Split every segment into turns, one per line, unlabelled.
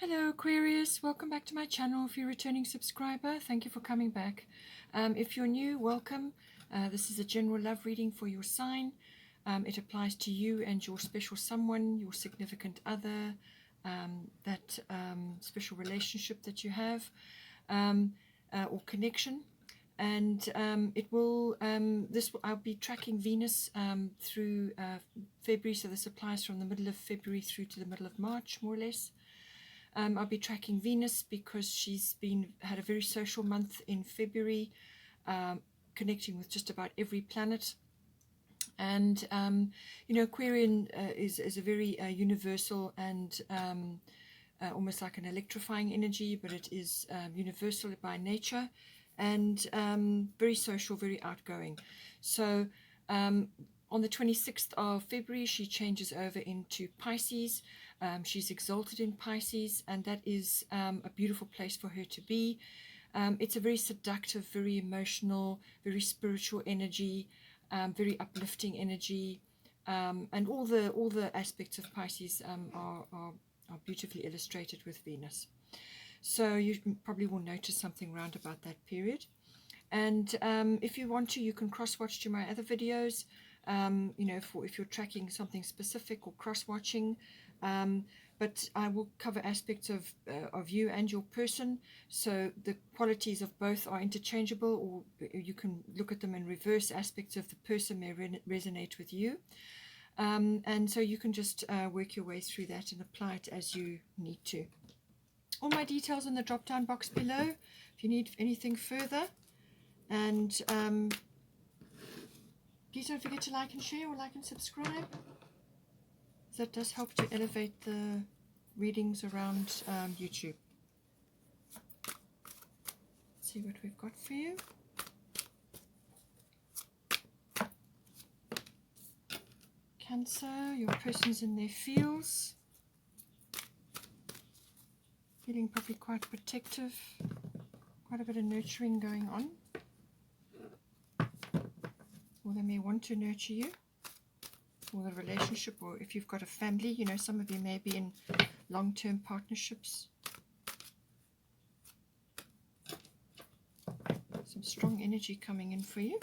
Hello Aquarius, welcome back to my channel. If you're a returning subscriber, thank you for coming back. If you're new, welcome. This is a general love reading for your sign. It applies to you and your special someone, your significant other, that special relationship that you have, or connection. And I'll be tracking Venus through February, so this applies from the middle of February through to the middle of March, more or less. I'll be tracking Venus because she's had a very social month in February, connecting with just about every planet. And Aquarian is a very universal and almost like an electrifying energy, but it is universal by nature and very social, very outgoing. So on the 26th of February, she changes over into Pisces. She's exalted in Pisces, and that is a beautiful place for her to be. It's a very seductive, very emotional, very spiritual energy, very uplifting energy, and all the aspects of Pisces are beautifully illustrated with Venus. So you probably will notice something round about that period. And if you want to, you can cross-watch to my other videos, if you're tracking something specific or cross-watching. But I will cover aspects of you and your person, so the qualities of both are interchangeable, or you can look at them in reverse. Aspects of the person may resonate with you, and so you can just work your way through that and apply it as you need to. All my details in the drop-down box below if you need anything further. And please don't forget to like and share, or like and subscribe. That does help to elevate the readings around YouTube. Let's see what we've got for you. Cancer, your person's in their feels. Feeling probably quite protective. Quite a bit of nurturing going on. Or they may want to nurture you, or the relationship, or if you've got a family, some of you may be in long-term partnerships. Some strong energy coming in for you.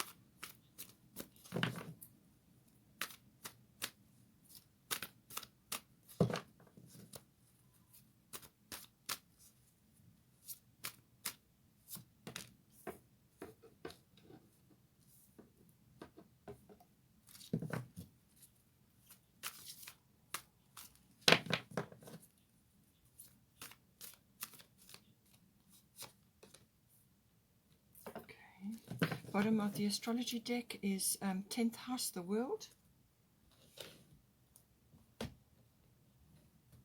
Bottom of the astrology deck is 10th house, the world.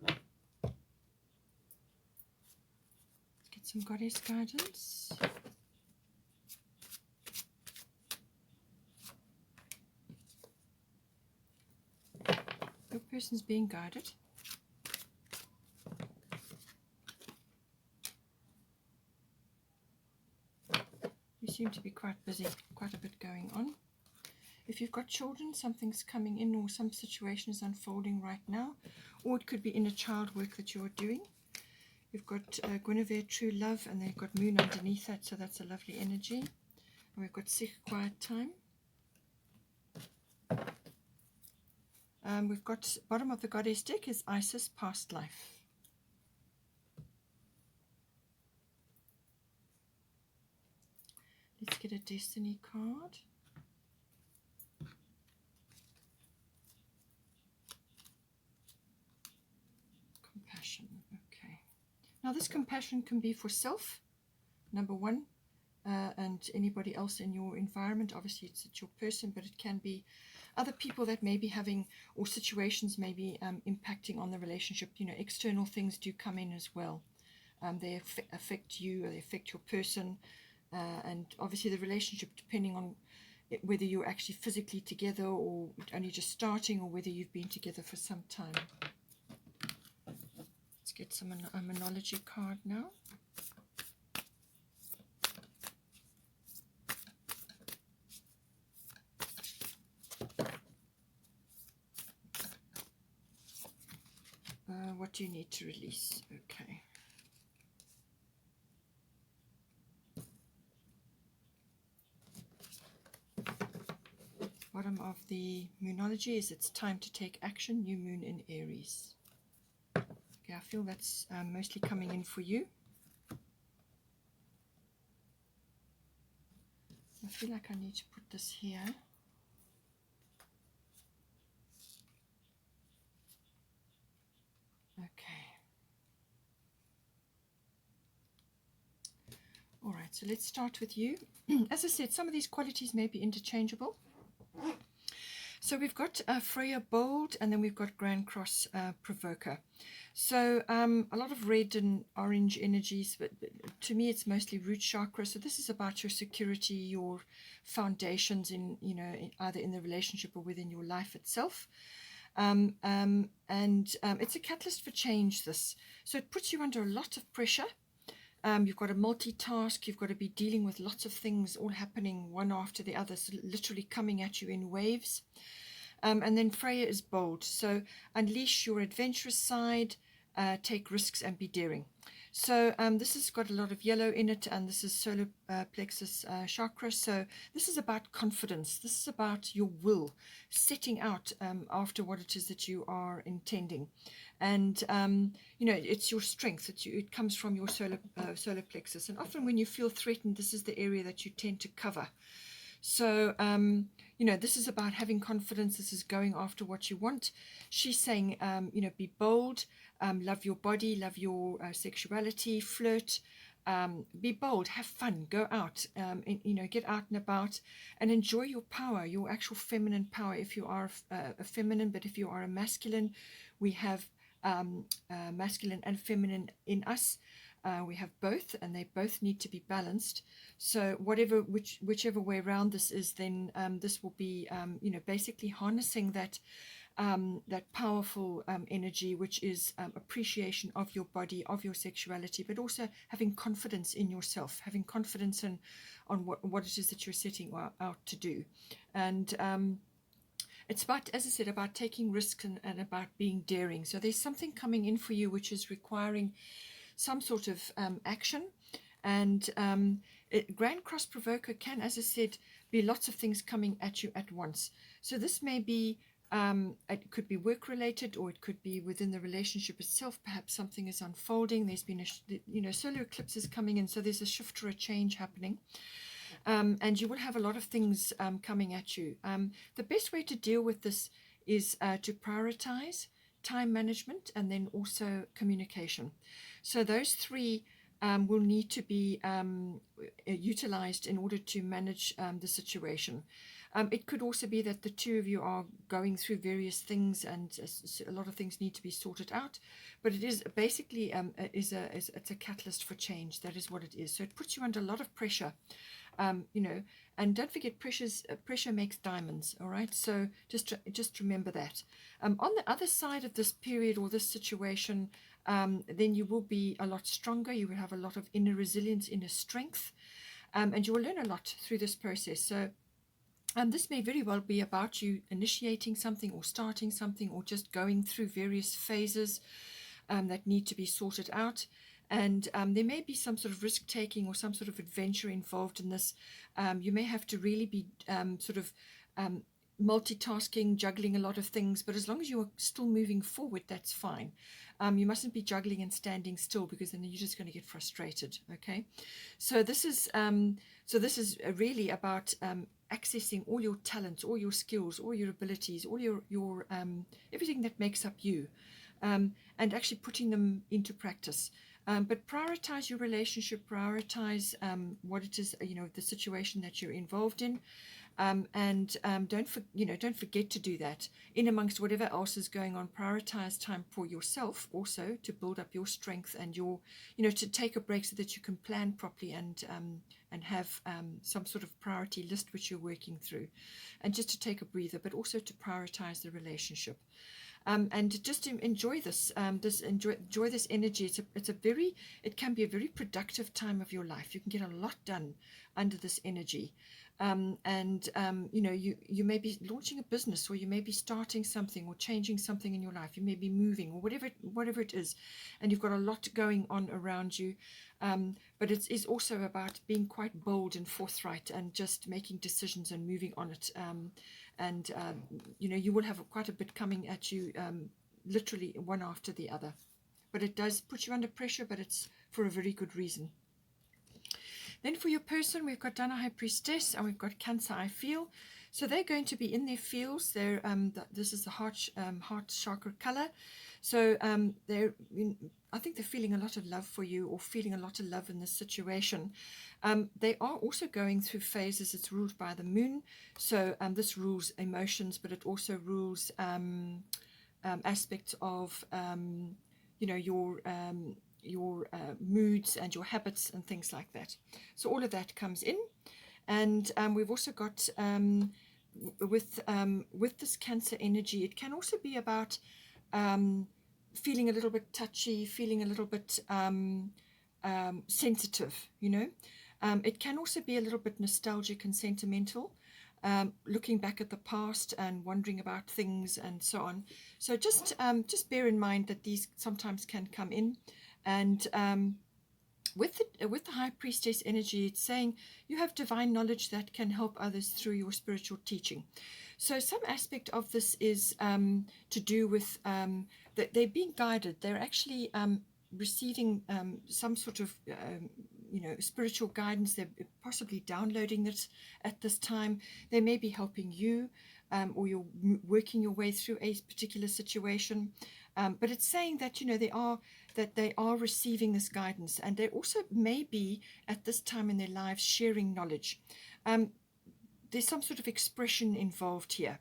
Let's get some goddess guidance. Your person's being guided. You seem to be quite busy, quite a bit going on. If you've got children, something's coming in, or some situation is unfolding right now, or it could be inner child work that you're doing. You've got Guinevere, true love, and they've got moon underneath that, so that's a lovely energy. And we've got Sikh, quiet time. We've got bottom of the goddess deck is Isis, past life. Let's get a destiny card. Compassion. Okay. Now this compassion can be for self, number one, and anybody else in your environment. Obviously it's your person, but it can be other people that may be having, or situations may be impacting on the relationship. External things do come in as well. They affect you, or they affect your person. And obviously the relationship, depending on whether you're actually physically together or only just starting, or whether you've been together for some time. Let's get a Moonology card now. What what do you need to release? Okay. Bottom of the Moonology is it's time to take action, new moon in Aries. Okay, I feel that's mostly coming in for you. I feel like I need to put this here. Okay. All right, so let's start with you. As I said, some of these qualities may be interchangeable. So we've got Freya Bold, and then we've got Grand Cross Provoker. So a lot of red and orange energies, but to me it's mostly root chakra. So this is about your security, your foundations in, either in the relationship or within your life itself. It's a catalyst for change, this. So it puts you under a lot of pressure. You've got to multitask, you've got to be dealing with lots of things all happening one after the other, so literally coming at you in waves. And then Freya is bold, so unleash your adventurous side, take risks and be daring. So this has got a lot of yellow in it, and this is solar plexus chakra. So this is about confidence. This is about your will, setting out after what it is that you are intending. And, it's your strength. It comes from your solar plexus. And often when you feel threatened, this is the area that you tend to cover. So, this is about having confidence. This is going after what you want. She's saying, be bold, love your body, love your sexuality, flirt, be bold, have fun, go out, get out and about and enjoy your power, your actual feminine power. If you are a feminine, but if you are a masculine, we have masculine and feminine in us. We have both, and they both need to be balanced. So whichever way around this is, then this will be, basically harnessing that powerful energy, which is appreciation of your body, of your sexuality, but also having confidence in yourself, having confidence on what it is that you're setting out to do. And it's about, as I said, about taking risks and about being daring. So there's something coming in for you which is requiring some sort of action. And Grand Cross Provoker can, as I said, be lots of things coming at you at once. So this may be, it could be work related, or it could be within the relationship itself. Perhaps something is unfolding. There's been solar eclipses coming in, so there's a shift or a change happening. And you will have a lot of things coming at you. The best way to deal with this is to prioritize time management and then also communication. So those three will need to be utilized in order to manage the situation. It could also be that the two of you are going through various things, and a lot of things need to be sorted out. But it is basically it's a catalyst for change. That is what it is. So it puts you under a lot of pressure. And don't forget, pressure makes diamonds. All right, so just remember that. On the other side of this period or this situation, then you will be a lot stronger. You will have a lot of inner resilience, inner strength, and you will learn a lot through this process. So this may very well be about you initiating something or starting something, or just going through various phases that need to be sorted out. And there may be some sort of risk-taking or some sort of adventure involved in this. You may have to really be multitasking, juggling a lot of things, but as long as you are still moving forward, that's fine. You mustn't be juggling and standing still, because then you're just going to get frustrated. Okay, so this is really about accessing all your talents, all your skills, all your abilities, all your everything that makes up you, and actually putting them into practice. But prioritize your relationship, prioritize what it is, the situation that you're involved in, and don't forget to do that in amongst whatever else is going on. Prioritize time for yourself also, to build up your strength and your, to take a break so that you can plan properly and have some sort of priority list which you're working through, and just to take a breather, but also to prioritize the relationship. And just to enjoy this, enjoy this energy. It can be a very productive time of your life. You can get a lot done under this energy. You know, you may be launching a business, or you may be starting something, or changing something in your life. You may be moving, or whatever it is, and you've got a lot going on around you. But it is also about being quite bold and forthright, and just making decisions and moving on it. You know, you will have quite a bit coming at you, literally one after the other. But it does put you under pressure, but it's for a very good reason. Then for your person, we've got Dana High Priestess, and we've got Cancer, I feel. So they're going to be in their fields. They're this is the heart chakra color. So I think they're feeling a lot of love for you, or feeling a lot of love in this situation. They are also going through phases. It's ruled by the moon. So this rules emotions, but it also rules aspects of you know, your moods and your habits and things like that. So all of that comes in. And we've also got with this Cancer energy, it can also be about feeling a little bit touchy, feeling a little bit sensitive, you know. It can also be a little bit nostalgic and sentimental, looking back at the past and wondering about things and so on. So just bear in mind that these sometimes can come in. And with the High Priestess energy, it's saying you have divine knowledge that can help others through your spiritual teaching. So some aspect of this is to do with that they're being guided. They're actually receiving some sort of you know, spiritual guidance. They're possibly downloading it at this time. They may be helping you, or you're working your way through a particular situation. But it's saying that, you know, they are receiving this guidance, and they also may be at this time in their lives sharing knowledge. There's some sort of expression involved here.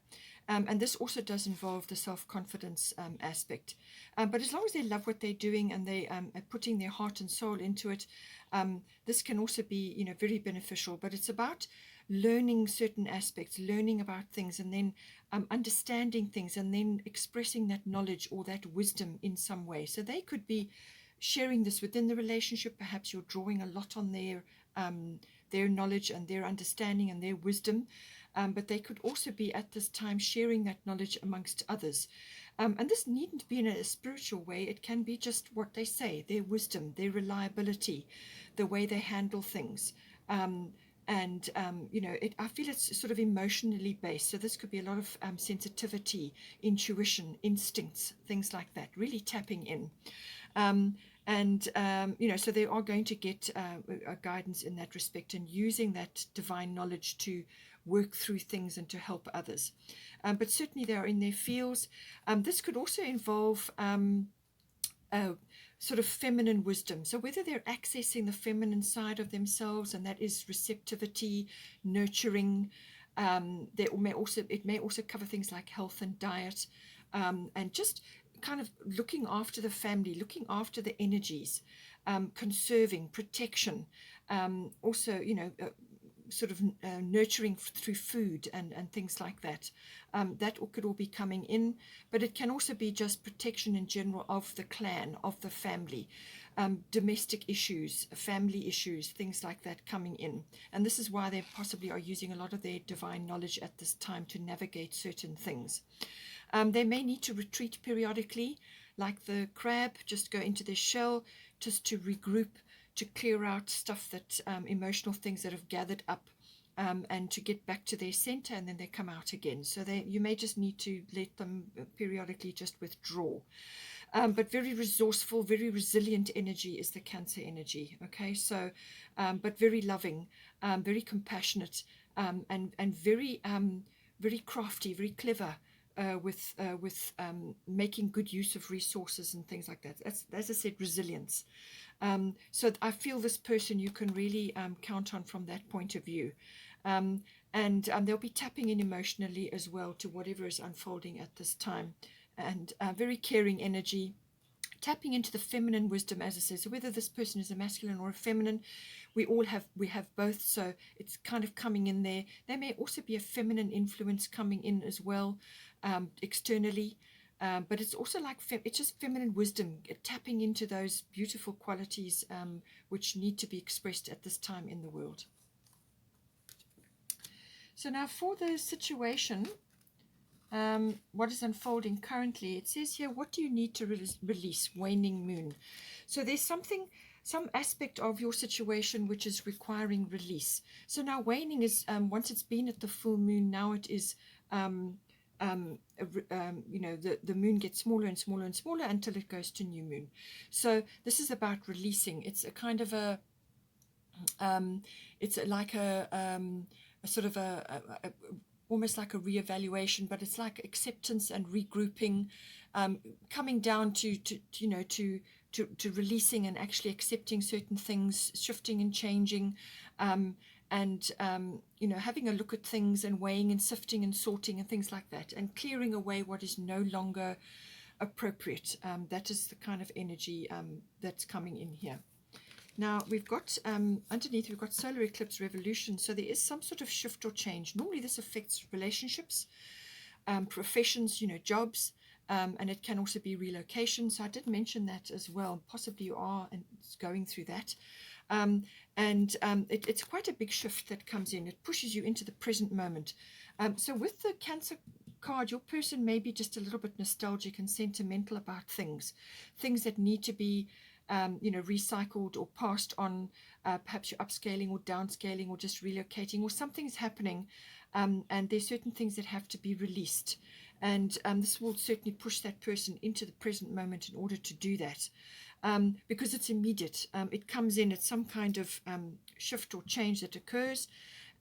And this also does involve the self-confidence aspect. But as long as they love what they're doing, and they are putting their heart and soul into it, this can also be, you know, very beneficial. But it's about learning certain aspects, learning about things, and then understanding things, and then expressing that knowledge or that wisdom in some way. So they could be sharing this within the relationship. Perhaps you're drawing a lot on their knowledge and their understanding and their wisdom. But they could also be at this time sharing that knowledge amongst others. And this needn't be in a spiritual way. It can be just what they say, their wisdom, their reliability, the way they handle things. You know, I feel it's sort of emotionally based. So this could be a lot of sensitivity, intuition, instincts, things like that, really tapping in. You know, so they are going to get a guidance in that respect, and using that divine knowledge to work through things and to help others. But certainly they are in their fields. This could also involve sort of feminine wisdom. So whether they're accessing the feminine side of themselves, and that is receptivity, nurturing. It may also cover things like health and diet, and just kind of looking after the family, looking after the energies, conserving, protection, also, you know, sort of nurturing through food and things like that. That could all be coming in, but it can also be just protection in general of the clan, of the family, domestic issues, family issues, things like that coming in. And this is why they possibly are using a lot of their divine knowledge at this time to navigate certain things. They may need to retreat periodically, like the crab, just go into their shell, just to regroup, to clear out stuff that emotional things that have gathered up, and to get back to their center, and then they come out again. So you may just need to let them periodically just withdraw. But very resourceful, very resilient energy is the Cancer energy. Okay, so but very loving, very compassionate, and very very crafty, very clever. With making good use of resources and things like that. That's, as I said, resilience. So I feel this person you can really count on from that point of view. And they'll be tapping in emotionally as well to whatever is unfolding at this time. And very caring energy, tapping into the feminine wisdom, as I said. So whether this person is a masculine or a feminine, we have both. So it's kind of coming in there. There may also be a feminine influence coming in as well, externally. But it's also like it's just feminine wisdom, tapping into those beautiful qualities which need to be expressed at this time in the world. So now for the situation, what is unfolding currently, it says here, what do you need to release? Waning moon. So there's some aspect of your situation which is requiring release. So now waning is, once it's been at the full moon, now it is, the moon gets smaller and smaller and smaller until it goes to new moon. So this is about releasing. It's a kind of a, it's like a sort of almost like a reevaluation, but it's like acceptance and regrouping, coming down to releasing and actually accepting certain things, shifting and changing, and having a look at things and weighing and sifting and sorting and things like that, and clearing away what is no longer appropriate. That is the kind of energy that's coming in here. Now we've got underneath, we've got solar eclipse revolution, so there is some sort of shift or change. Normally this affects relationships, professions, jobs, and it can also be relocation. So I did mention that as well. Possibly you are and it's going through that. It's quite a big shift that comes in. It pushes you into the present moment. So with the Cancer card, your person may be just a little bit nostalgic and sentimental about things that need to be recycled or passed on. Perhaps you're upscaling or downscaling or just relocating, or something's happening, and there's certain things that have to be released. And this will certainly push that person into the present moment in order to do that, because it's immediate. It comes in at some kind of shift or change that occurs,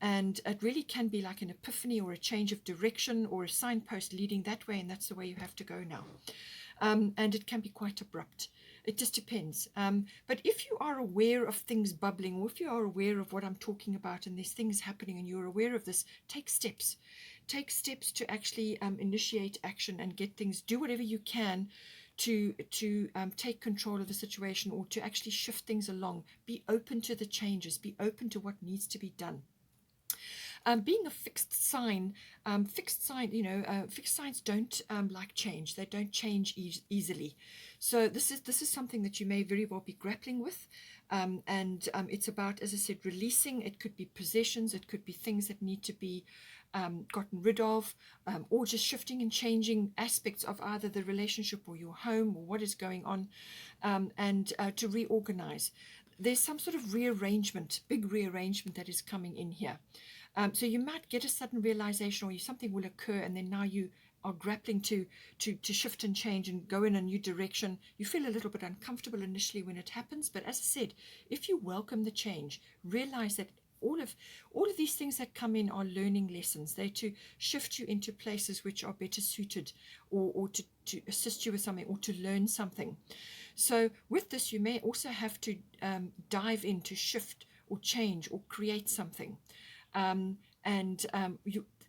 and it really can be like an epiphany or a change of direction or a signpost leading that way, and that's the way you have to go now. And it can be quite abrupt. It just depends. But if you are aware of things bubbling, or if you are aware of what I'm talking about and there's things happening and you're aware of this, take steps. Take steps to actually initiate action and get things, do whatever you can to take control of the situation, or to actually shift things along. Be open to the changes. Be open to what needs to be done. Being a fixed sign, fixed signs don't like change. They don't change easily. So this is something that you may very well be grappling with, and it's about, as I said, releasing. It could be possessions, it could be things that need to be gotten rid of, or just shifting and changing aspects of either the relationship or your home or what is going on, and to reorganize. There's some sort of rearrangement, big rearrangement that is coming in here. So you might get a sudden realization, or something will occur, and then now you are grappling to shift and change and go in a new direction. You feel a little bit uncomfortable initially when it happens, but as I said, if you welcome the change, realize that all of these things that come in are learning lessons. They're to shift you into places which are better suited, or to assist you with something, or to learn something. So with this, you may also have to dive in to shift or change or create something.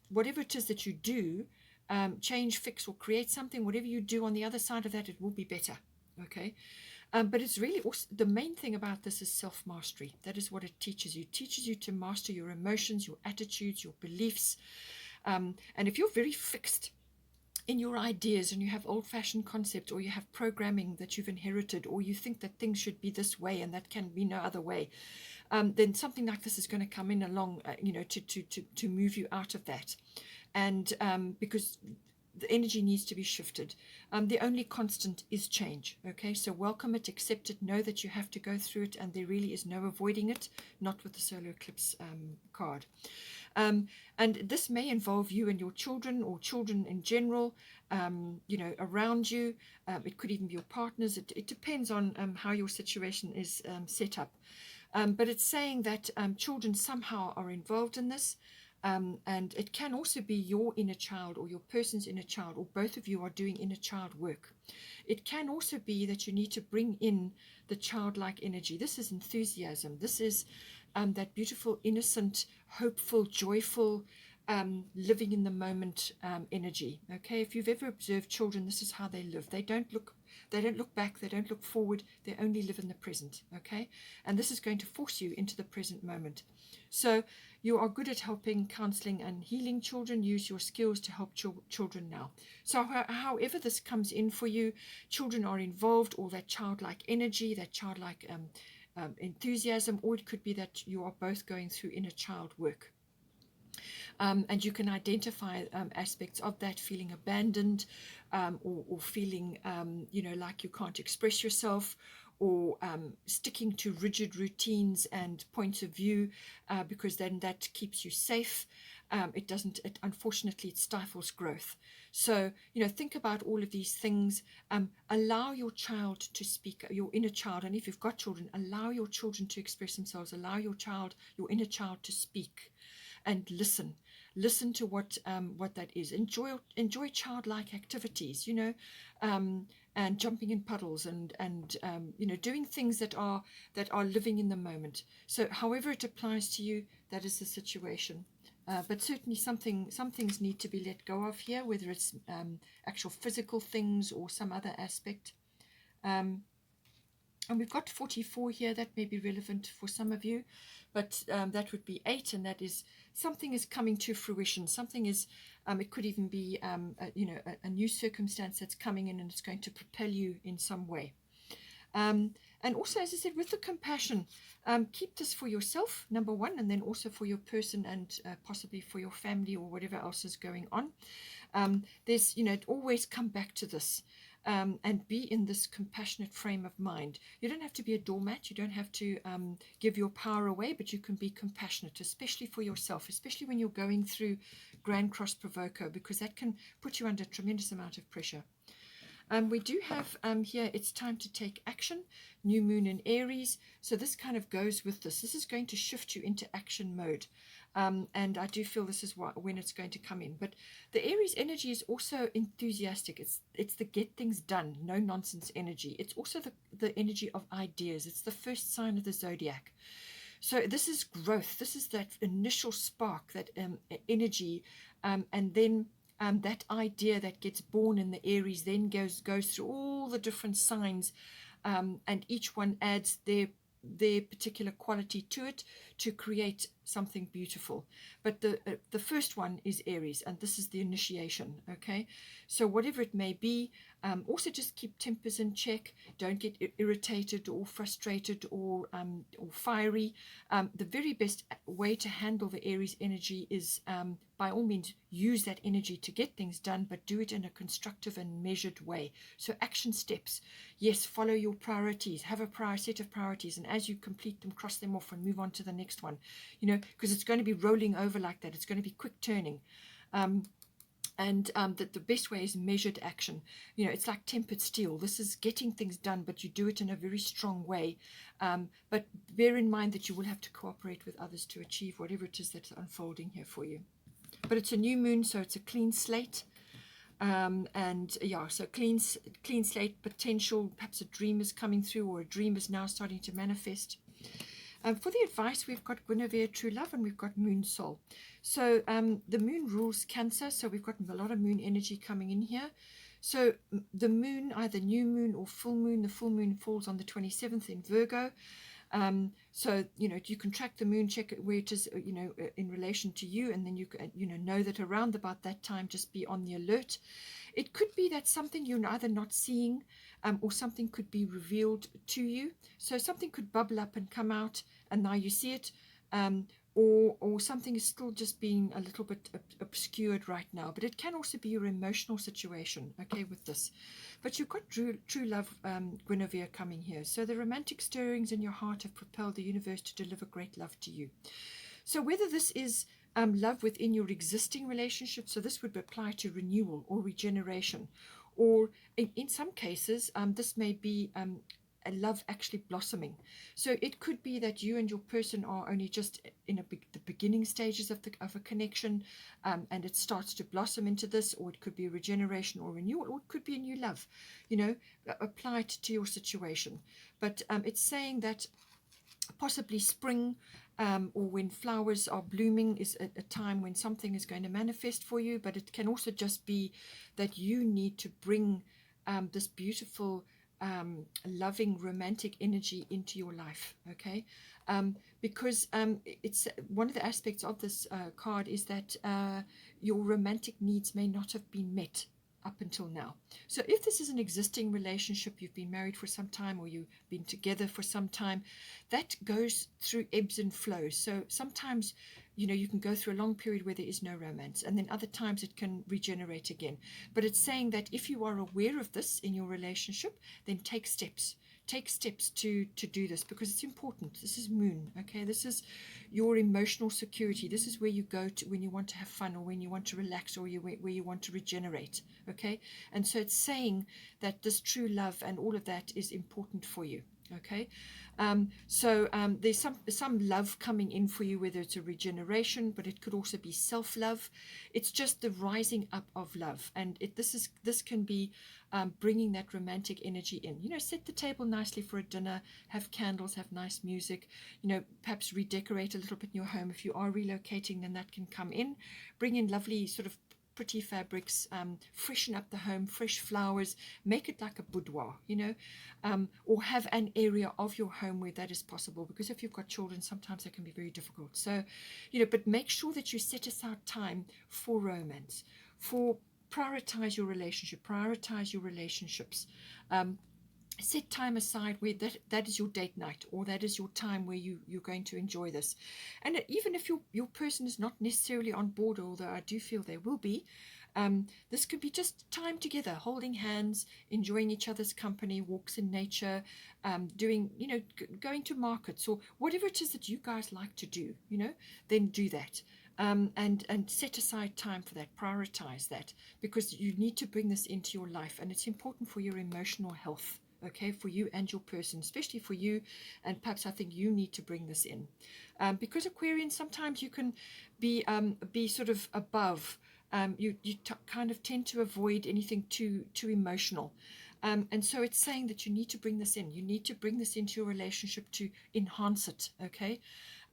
Whatever it is that you do, change, fix, or create something, whatever you do on the other side of that, it will be better. Okay. But it's really also, the main thing about this is self-mastery. That is what it teaches you. It teaches you to master your emotions, your attitudes, your beliefs. And if you're very fixed in your ideas, and you have old-fashioned concepts, or you have programming that you've inherited, or you think that things should be this way and that can be no other way, then something like this is going to come in along, to move you out of that. And because the energy needs to be shifted. The only constant is change. Okay, so welcome it, accept it, know that you have to go through it, and there really is no avoiding it, not with the solar eclipse card. And this may involve you and your children, or children in general, around you. It could even be your partners. It depends on how your situation is set up. But it's saying that children somehow are involved in this. And it can also be your inner child, or your person's inner child, or both of you are doing inner child work. It can also be that you need to bring in the childlike energy. This is enthusiasm. This is that beautiful, innocent, hopeful, joyful, living in the moment energy. Okay, if you've ever observed children, this is how they live. They don't look back, they don't look forward, they only live in the present. Okay, and this is going to force you into the present moment. So you are good at helping, counseling, and healing children. Use your skills to help children now. So however this comes in for you, children are involved, or that childlike energy, that childlike enthusiasm, or it could be that you are both going through inner child work. And you can identify aspects of that, feeling abandoned, or feeling, like you can't express yourself, or sticking to rigid routines and points of view, because then that keeps you safe. It doesn't, unfortunately, it stifles growth. So, think about all of these things. Allow your child to speak, your inner child, and if you've got children, allow your children to express themselves, allow your inner child to speak and listen to what that is. Enjoy childlike activities, and jumping in puddles, and doing things that are living in the moment. So however it applies to you, that is the situation. But certainly some things need to be let go of here, whether it's actual physical things or some other aspect. And we've got 44 here. That may be relevant for some of you, but that would be 8, and that is something is coming to fruition. Something is, it could even be, a new circumstance that's coming in, and it's going to propel you in some way. And also, as I said, with the compassion, keep this for yourself, number one, and then also for your person, and possibly for your family or whatever else is going on. There's, always come back to this. And be in this compassionate frame of mind. You don't have to be a doormat. You don't have to give your power away, but you can be compassionate, especially for yourself, especially when you're going through Grand Cross Provoco, because that can put you under a tremendous amount of pressure. We do have here, it's time to take action, new moon in Aries. So this kind of goes with this. This is going to shift you into action mode. And I do feel this is when it's going to come in. But the Aries energy is also enthusiastic. It's the get things done, no nonsense energy. It's also the energy of ideas. It's the first sign of the zodiac. So this is growth. This is that initial spark, that energy, and then that idea that gets born in the Aries then goes through all the different signs, and each one adds their particular quality to it to create something beautiful. But the first one is Aries, and this is the initiation. Okay, so whatever it may be, also just keep tempers in check. Don't get irritated or frustrated or fiery. The very best way to handle the Aries energy is, by all means, use that energy to get things done, but do it in a constructive and measured way. So action steps. Yes, follow your priorities. Have a set of priorities, and as you complete them, cross them off and move on to the next one. Because it's going to be rolling over like that. It's going to be quick turning. And that the best way is measured action. It's like tempered steel. This is getting things done, but you do it in a very strong way. But bear in mind that you will have to cooperate with others to achieve whatever it is that's unfolding here for you. But it's a new moon, so it's a clean slate. And yeah, so clean slate potential. Perhaps a dream is coming through, or a dream is now starting to manifest. For the advice, we've got Guinevere, True Love, and we've got Moon Soul. So the moon rules Cancer, so we've got a lot of moon energy coming in here. So the moon, either new moon or full moon, the full moon falls on the 27th in Virgo. So, you can track the moon, check where it is, in relation to you, and then you can, know that around about that time, just be on the alert. It could be that something you're either not seeing, or something could be revealed to you. So something could bubble up and come out, and now you see it, or something is still just being a little bit obscured right now. But it can also be your emotional situation, okay, with this. But you've got true love, Guinevere, coming here. So the romantic stirrings in your heart have propelled the universe to deliver great love to you. So whether this is love within your existing relationship, so this would apply to renewal or regeneration, or in some cases, this may be a love actually blossoming. So it could be that you and your person are only just in the beginning stages of a connection, and it starts to blossom into this, or it could be a regeneration or renewal, or it could be a new love. Apply it to your situation. But it's saying that possibly spring, or when flowers are blooming, is a time when something is going to manifest for you. But it can also just be that you need to bring this beautiful, loving, romantic energy into your life, okay? Because it's one of the aspects of this card is that your romantic needs may not have been met up until now. So if this is an existing relationship, you've been married for some time, or you've been together for some time, that goes through ebbs and flows. So sometimes you know, you can go through a long period where there is no romance, and then other times it can regenerate again. But it's saying that if you are aware of this in your relationship, then take steps. Take steps to do this, because it's important. This is moon, okay? This is your emotional security. This is where you go to when you want to have fun, or when you want to relax, or where you want to regenerate, okay? And so it's saying that this true love and all of that is important for you, okay? There's some love coming in for you, whether it's a regeneration, but it could also be self-love. It's just the rising up of love, and this can be bringing that romantic energy in. You know, set the table nicely for a dinner, have candles, have nice music, you know, perhaps redecorate a little bit in your home. If you are relocating, then that can come in. Bring in lovely sort of pretty fabrics, freshen up the home, fresh flowers, make it like a boudoir, you know, or have an area of your home where that is possible, because if you've got children, sometimes that can be very difficult. So, you know, but make sure that you set aside time for romance, for prioritize your relationship, prioritize your relationships. Set time aside where that is your date night, or that is your time where you're going to enjoy this. And even if your person is not necessarily on board, although I do feel they will be, this could be just time together, holding hands, enjoying each other's company, walks in nature, doing, you know, going to markets, or whatever it is that you guys like to do, you know, then do that. And set aside time for that, prioritize that, because you need to bring this into your life, and it's important for your emotional health, okay, for you and your person, especially for you. And perhaps I think you need to bring this in, because Aquarian, sometimes you can be sort of above. You kind of tend to avoid anything too emotional. And so it's saying that you need to bring this in. You need to bring this into your relationship to enhance it, okay?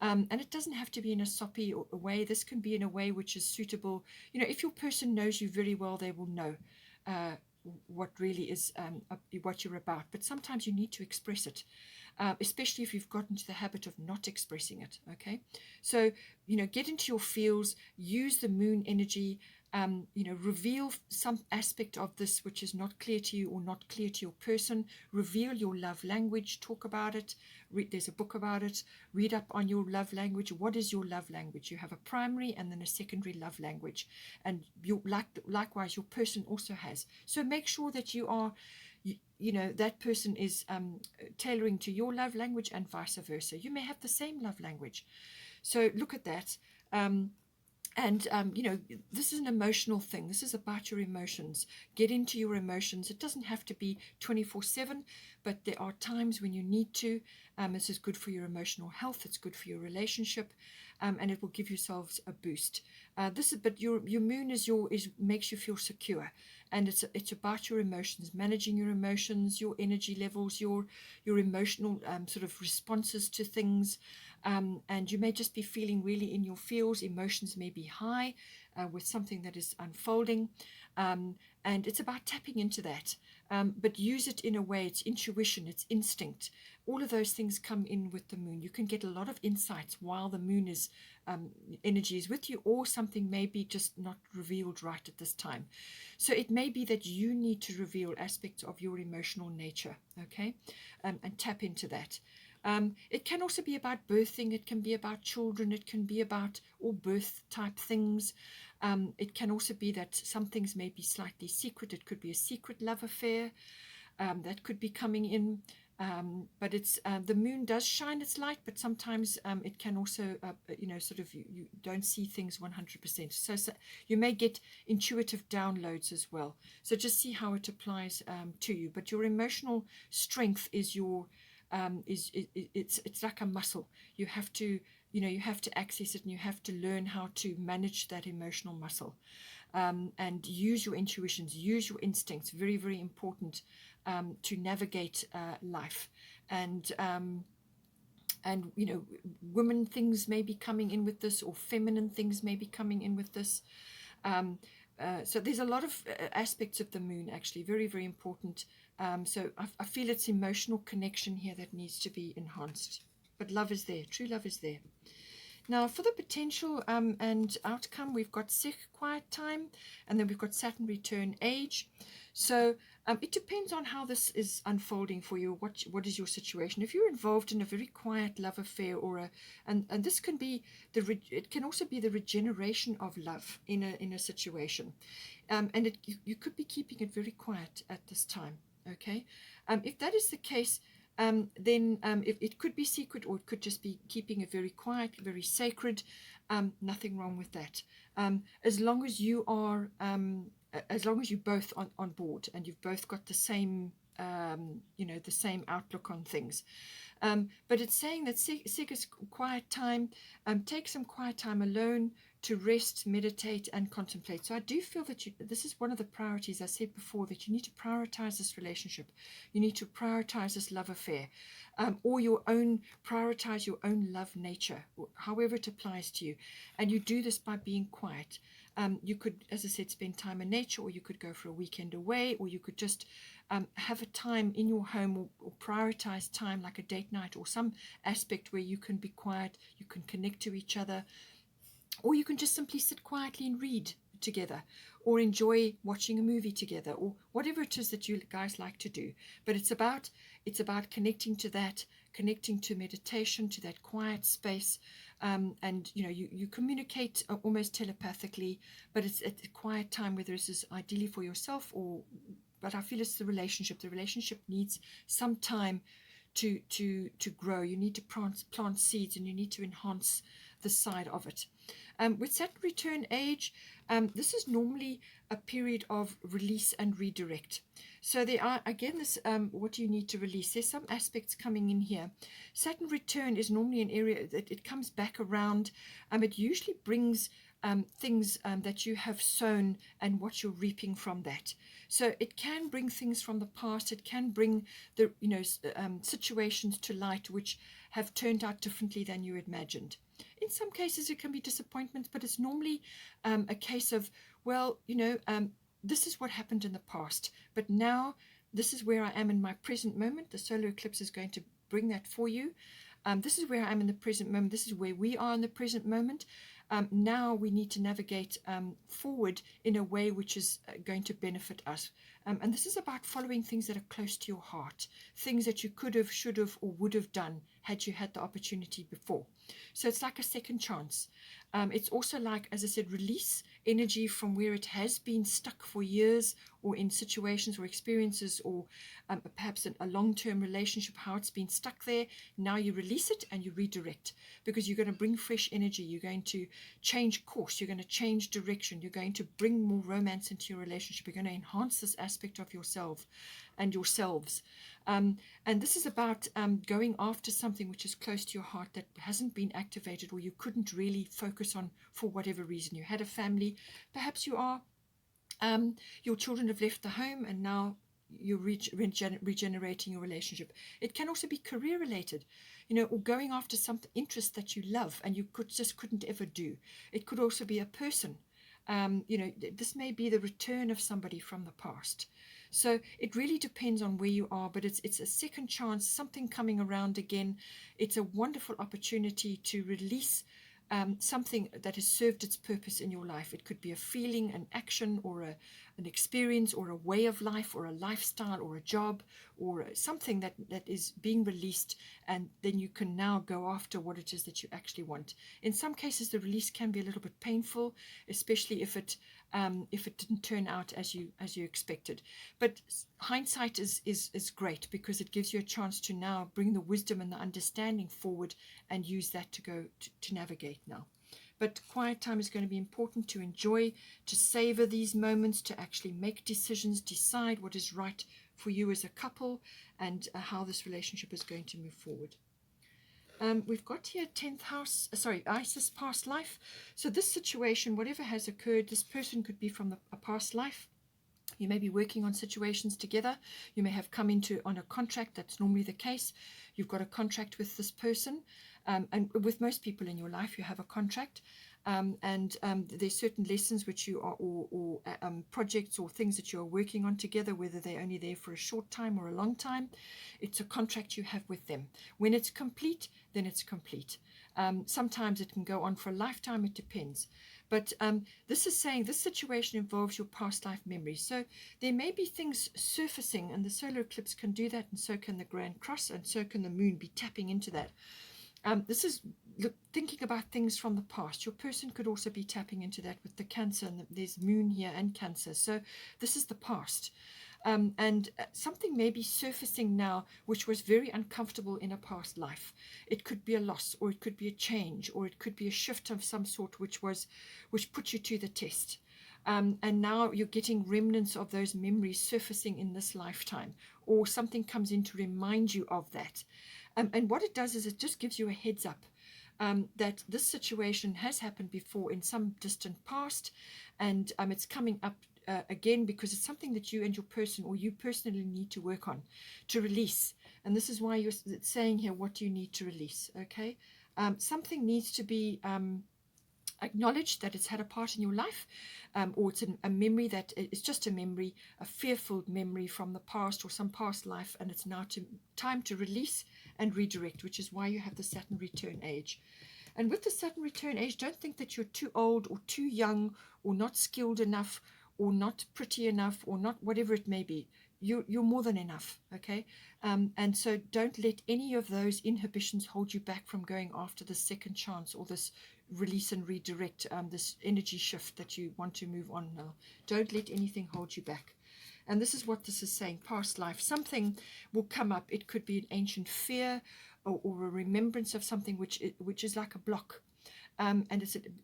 And it doesn't have to be in a soppy way. This can be in a way which is suitable. You know, if your person knows you very well, they will know what really is what you're about. But sometimes you need to express it, especially if you've gotten to the habit of not expressing it, okay? So, you know, get into your feels, use the moon energy, you know, reveal some aspect of this which is not clear to you or not clear to your person. Reveal your love language, talk about it. There's a book about it. Read up on your love language. What is your love language? You have a primary and then a secondary love language, and likewise your person also has. So make sure that you are, you know, that person is tailoring to your love language, and vice versa. You may have the same love language, so look at that. You know, this is an emotional thing. This is about your emotions. Get into your emotions. It doesn't have to be 24/7, but there are times when you need to. This is good for your emotional health. It's good for your relationship, and it will give yourselves a boost. But your moon is makes you feel secure, and it's about your emotions, managing your emotions, your energy levels, your emotional sort of responses to things. And you may just be feeling really in your feels. Emotions may be high with something that is unfolding, and it's about tapping into that, but use it in a way. It's intuition, it's instinct. All of those things come in with the moon. You can get a lot of insights while the moon is energy is with you, or something may be just not revealed right at this time. So it may be that you need to reveal aspects of your emotional nature, okay, and tap into that. It can also be about birthing. It can be about children. It can be about all birth type things. It can also be that some things may be slightly secret. It could be a secret love affair that could be coming in. But it's the moon does shine its light, but sometimes it can also, you know, sort of you don't see things 100%. So you may get intuitive downloads as well. So just see how it applies to you. But your emotional strength is your it's like a muscle. You have to, you know, you have to access it, and you have to learn how to manage that emotional muscle, and use your intuitions, use your instincts. Very, very important to navigate life. And you know, women things may be coming in with this, or feminine things may be coming in with this. So there's a lot of aspects of the moon, actually, very, very important. So I feel it's emotional connection here that needs to be enhanced. But love is there. True love is there. Now, for the potential and outcome, we've got quiet time, and then we've got Saturn return age. So it depends on how this is unfolding for you. What is your situation? If you're involved in a very quiet love affair, or and this can be it can also be the regeneration of love in a situation, and you could be keeping it very quiet at this time. Okay, if that is the case, then it could be secret, or it could just be keeping it very quiet, very sacred. Nothing wrong with that. As long as you are, as long as you're both on board and you've both got the same, the same outlook on things. But it's saying that seek a quiet time, take some quiet time alone to rest, meditate, and contemplate. So I do feel that this is one of the priorities I said before, that you need to prioritize this relationship. You need to prioritize this love affair, or prioritize your own love nature, however it applies to you. And you do this by being quiet. You could, as I said, spend time in nature, or you could go for a weekend away, or you could just have a time in your home, or prioritize time like a date night or some aspect where you can be quiet, you can connect to each other, or you can just simply sit quietly and read together, or enjoy watching a movie together, or whatever it is that you guys like to do. But it's about connecting to that, connecting to meditation, to that quiet space, and you communicate almost telepathically, but it's at a quiet time, whether this is ideally for yourself but I feel it's the relationship. The relationship needs some time to grow. You need to plant seeds, and you need to enhance the side of it. With Saturn return age, this is normally a period of release and redirect. So there are, again, this what do you need to release? There's some aspects coming in here. Saturn return is normally an area that it comes back around. It usually brings things that you have sown and what you're reaping from that. So it can bring things from the past. It can bring the situations to light which have turned out differently than you imagined. In some cases, it can be disappointments, but it's normally a case of, well, this is what happened in the past, but now this is where I am in my present moment. The solar eclipse is going to bring that for you. This is where I am in the present moment. This is where we are in the present moment. Now we need to navigate forward in a way which is going to benefit us. And this is about following things that are close to your heart, things that you could have, should have, or would have done had you had the opportunity before. So it's like a second chance. It's also like, as I said, release energy from where it has been stuck for years, or in situations or experiences, or perhaps a long-term relationship, how it's been stuck there. Now you release it and you redirect, because you're going to bring fresh energy. You're going to change course. You're going to change direction. You're going to bring more romance into your relationship. You're going to enhance this aspect of yourself and yourselves. And this is about going after something which is close to your heart that hasn't been activated, or you couldn't really focus on for whatever reason. You had a family, perhaps you are, your children have left the home, and now you're regenerating your relationship. It can also be career related, or going after some interest that you love and you couldn't ever do. It could also be a person. This may be the return of somebody from the past. So it really depends on where you are, but it's a second chance, something coming around again. It's a wonderful opportunity to release something that has served its purpose in your life. It could be a feeling, an action, or an experience, or a way of life, or a lifestyle, or a job, or something that is being released, and then you can now go after what it is that you actually want. In some cases, the release can be a little bit painful, especially if it didn't turn out as you expected. But hindsight is great, because it gives you a chance to now bring the wisdom and the understanding forward and use that to go to navigate now. But quiet time is going to be important to enjoy, to savor these moments, to actually make decisions, decide what is right for you as a couple, and how this relationship is going to move forward. We've got here 10th house, Isis past life. So this situation, whatever has occurred, this person could be from a past life. You may be working on situations together. You may have come on a contract. That's normally the case. You've got a contract with this person. And with most people in your life, you have a contract. And there's certain lessons which you are, or projects or things that you are working on together, whether they're only there for a short time or a long time. It's a contract you have with them. When it's complete, then it's complete. Sometimes it can go on for a lifetime, it depends. But this is saying this situation involves your past life memories. So there may be things surfacing, and the solar eclipse can do that, and so can the Grand Cross, and so can the moon be tapping into that. This is thinking about things from the past. Your person could also be tapping into that with the Cancer, and there's moon here and Cancer. So this is the past. And something may be surfacing now which was very uncomfortable in a past life. It could be a loss, or it could be a change, or it could be a shift of some sort which put you to the test. And now you're getting remnants of those memories surfacing in this lifetime, or something comes in to remind you of that. And what it does is it just gives you a heads up that this situation has happened before in some distant past, and it's coming up again, because it's something that you and your person, or you personally, need to work on, to release. And this is why you're saying here, what do you need to release? Okay, something needs to be acknowledged that it's had a part in your life, or it's a memory that it's just a memory, a fearful memory from the past or some past life, and it's now time to release and redirect, which is why you have the Saturn return age. And with the Saturn return age, don't think that you're too old or too young or not skilled enough or not pretty enough or not whatever it may be. You're more than enough, okay? And so don't let any of those inhibitions hold you back from going after the second chance, or this release and redirect, this energy shift that you want to move on now. Don't let anything hold you back. And this is what this is saying, past life. Something will come up. It could be an ancient fear, or a remembrance of something which is like a block. And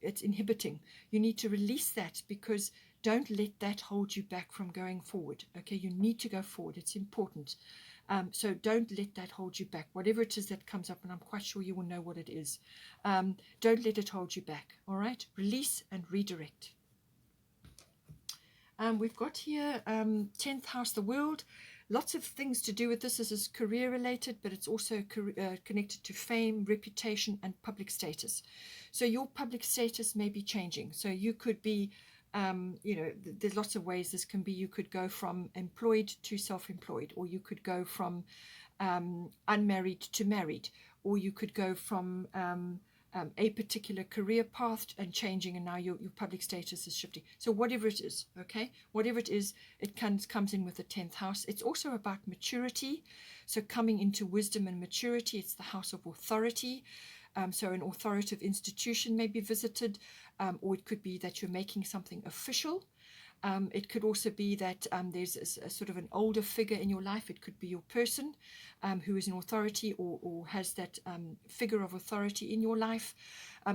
it's inhibiting. You need to release that, because don't let that hold you back from going forward. Okay, you need to go forward. It's important. So don't let that hold you back. Whatever it is that comes up, and I'm quite sure you will know what it is. Don't let it hold you back. All right, release and redirect. We've got here 10th house, the world. Lots of things to do with this. This is career related, but it's also connected to fame, reputation, and public status. So your public status may be changing. So you could be, there's lots of ways this can be. You could go from employed to self-employed, or you could go from unmarried to married, or you could go from a particular career path and changing, and now your public status is shifting. So whatever it is, okay, whatever it is, it comes in with the 10th house. It's also about maturity, so coming into wisdom and maturity. It's the house of authority. So an authoritative institution may be visited, or it could be that you're making something official. It could also be that there's a sort of an older figure in your life. It could be your person who is an authority, or has that figure of authority in your life,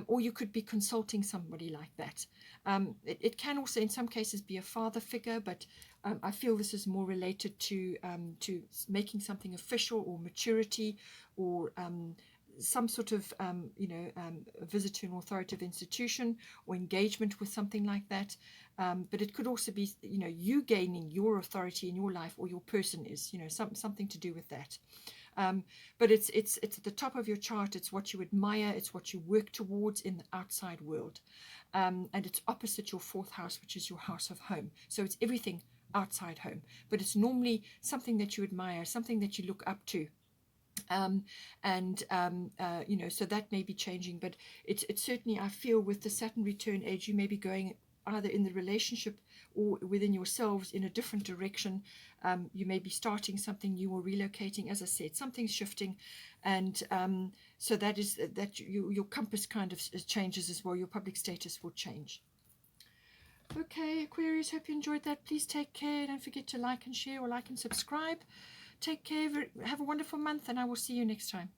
or you could be consulting somebody like that. It can also in some cases be a father figure, but I feel this is more related to making something official, or maturity, or some sort of visit to an authoritative institution, or engagement with something like that. But it could also be you gaining your authority in your life, or your person is something to do with that. But it's at the top of your chart. It's what you admire, it's what you work towards in the outside world, and it's opposite your 4th house, which is your house of home. So it's everything outside home, but it's normally something that you admire, something that you look up to. So that may be changing, but it's certainly, I feel, with the Saturn return age, you may be going either in the relationship or within yourselves in a different direction. You may be starting something new or relocating. As I said, something's shifting, and so that is that your compass kind of changes as well. Your public status will change. Okay, Aquarius, hope you enjoyed that. Please take care. Don't forget to like and share, or like and subscribe. Take care. Have a wonderful month, and I will see you next time.